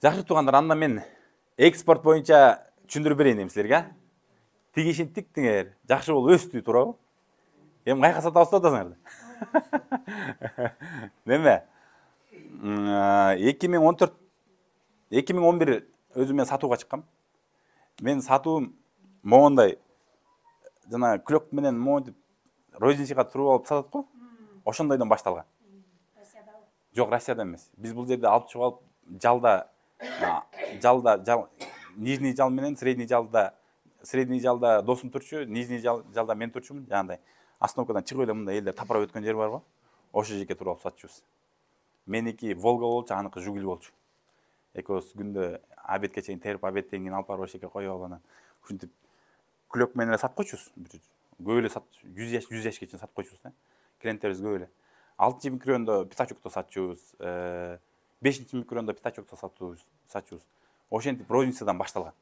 Жакшы туугандар, анда мен экспорт боюнча түшүндүрүп берейин эми силерге. Тигишин тиктиңер, жакшы болуп өстү, туурабы? Эми кайка сатабыз деп атасыңар? Неме? 2014 2011 өзүм мен сатууга чыккам. Мен сатуум моундай жана күлөк менен моунтип розничийга туруп алып сатат го. Ошондойдон башталган. Россиядабы? Жок, Россияда эмес. Биз бул жерде алып чыгып алып нижний жал менен средний жалда досум турчу, нижний жалда мен турчумун. Жанагындай остановкадан чыгып эле мындай элдер тапырап өткөн жер барго. Ошол жерге туруп алып сатчубуз. Меники Волга болчу, аныкы Жугуль болчу. Экөөбүз күндө обедке чейин терип, обедтен кийин алып барып ошол жерге коюп алып анан ушинтип күлөк менен эле сатып койчубуз. Көп эле 100 жашка чейин сатып койчубуз да. Клиенттерибиз көп эле. 6 микрорайондо пятачокто сатчубуз, 5 микрорайондо пятачокто сатчубуз. Ошентип розницадан башталган.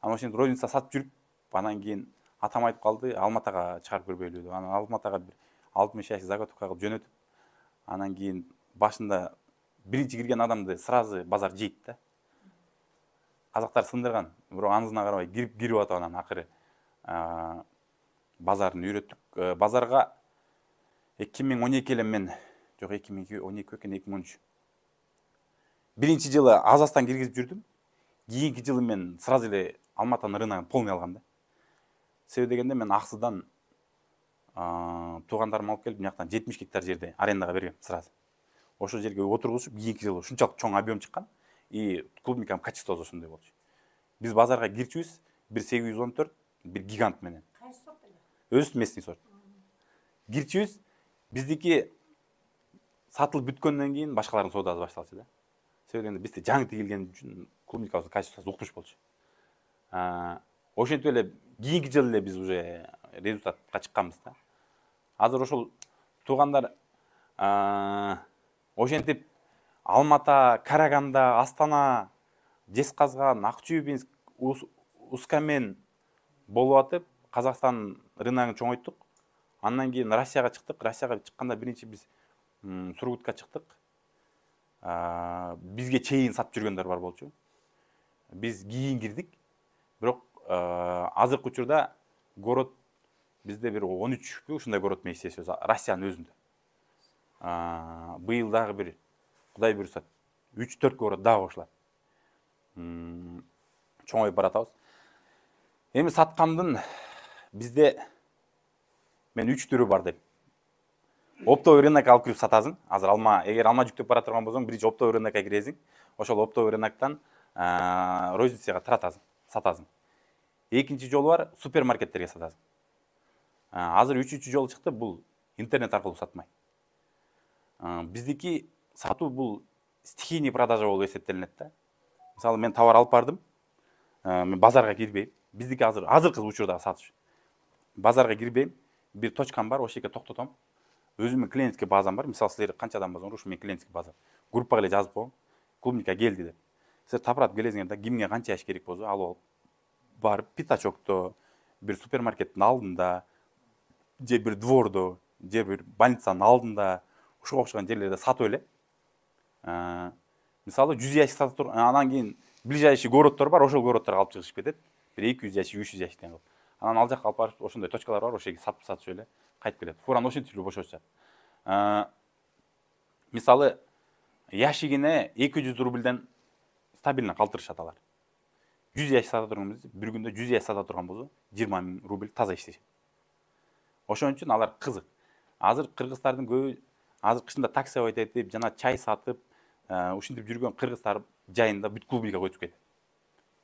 Анан ошентип розница сатып жүрүп, анан кийин атам айтып калды, Алматага чыгарып көрбөйлү деп. Анан Алматага бир 60 яш заготовка кылып жөнөтүп, анан кийин башында биринчи кирген адамды сразу базар жейт да. Казактар сындырган, бирок анысына карабай кирип атып анан акыры базарын үйрөттүк. Базарга 2012 эле мен, жок 2012 экен, 2013. Биринчи жылы Азастан киргизип жүрдүм. Кийинки жылы мен сразу эле Алматанын рыногун полный алгам да. Себеби дегенде мен Аксыдан туугандарым алып келип, мынактан 70 гектар жерди арендага бергем сразу. Ошол жерге отургузуп, кийинки жылы ушунчалык чоң объем чыккан и клубниканын качествосу ошондой болчу. Биз базарга кирчүбүз 1814, бир гигант менен. Кайсы сорт эле? Өзүбүз местный сорт. Кирчүбүз, биздики сатылып бүткөндөн кийин башкалардын соодасы башталчу да. Себеби дегенде бизде жаңы тигилген үчүн клубникабыздын качествосу уктуш болчу. Ошентип эле кийинки жылы эле биз уже результатка чыкканбыз да. Азыр ошол туугандар ошентип Алмата, Караганда, Астана, Жезказган, Акчүбинск, Ускамен болуп атып, Казакстан рыногун чоңойттук. Андан кийин Россияга чыктык. Россияга чыкканда биринчи биз Сургутка чыктык. Бизге чейин сатып жүргөндөр бар болчу. Биз кийин кирдик. Бирок азыркы учурда город бизде бир 13 ушундай город менен иштешебиз Россиянын өзүндө. Быйыл дагы бир Кудай буйруса 3-4 город дагы кошулат. Чоңоюп баратабыз. Эми саткандын бизде мен 3 түрү бар деп. Оптовый рынокко алып кирип сатасың. Азыр эгер алма жүктөп бара турган болсоң, биринчи оптовый рынокко киресиң. Ошол оптовый рыноктон розницага таратасың, сатасың. Экинчи жолу бар, супермаркеттерге сатасың. Азыр үчүнчү жолу чыкты, бул интернет аркылуу сатмай. Биздики сатуу бул стихийный продажа болуп эсептелинет да. Мисалы мен товар алып бардым, мен базарга кирбейм. Биздики азыркы учурдагы сатыш. Базарга кирбейм, бир точкам бар, ошол жерге токтотом. Өзүмдүн клиентский базам бар. Мисалы силер канча адам болсоңор, ушу менин клиентский базам. Группага эле жазып коем. Клубника келди деп. Силер тапырат келесиңер да, кимге канча яш керек болсо алып алып барып пятачокто, бир супермаркеттин алдында, же бир двордо, же бир больницанын алдында, ушуга окшогон жерлерде сатып эле. Мисалы 100 ящик сатып туруп, анан кийин ближайший городдор бар, ошол городдорго алып чыгышып кетет. Бир 200 ящик, 300 ящиктен кылып. Анан ал жака алып барып, ошондой точкалар бар, ошол жерге сатып эле кайтып келет. Фураны ошентип эле бошотушат. Мисалы ящигине 200 рубльден стабильно калтырышат алар. 100 ящик сата турган кезде, бир күндө 100 ящик сата турган болсо, 20 000 рубль таза иштешет. Ошон үчүн алар кызык. Азыр кыргыздардын көбү азыр кышында такси айтып, жана чай сатып, ушинтип жүргөн кыргыздар жайында бүт клубника көчүп кетет.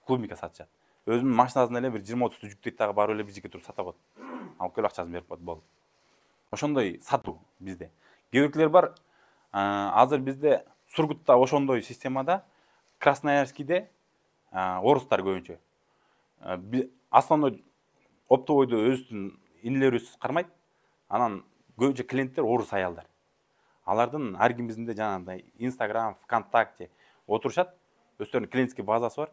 Клубника сатышат. Өзүнүн машинасына эле бир 20-30 жүктөйт дагы барып эле бизге туруп сата коет. Алып келип акчасын берип коет, болду. Ошондой сатуу бизде. Кээ бар, азыр бизде Сургутта ошондой системада, Красноярскийде орустар көбүнчө. Основной оптовойду өзүнүн инилерибиз кармайт. Анан көбүнчө клиенттер орус аялдар. Алардын ар кимибизде жанагындай Instagram, ВКонтакте отурушат. Өздөрүнүн клиентский базасы бар.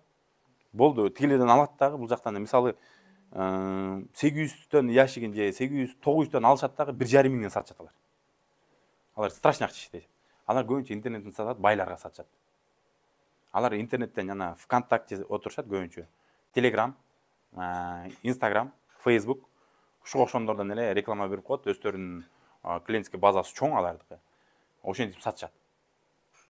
Болду, тигилерден алат дагы, бул жактан мисалы 800төн ящигин же 800-900төн алышат дагы 1,5 миңден сатышат алар. Алар страшно акча иштешет. Алар көбүнчө интернеттен сатат, байларга сатышат. Алар интернеттен жана ВКонтакте отурушат көбүнчө. Telegram, Instagram, Facebook ушуга окшондордон эле реклама берип коет. Өздөрүнүн клиентский базасы чоң алардыкы. Ошентип сатышат.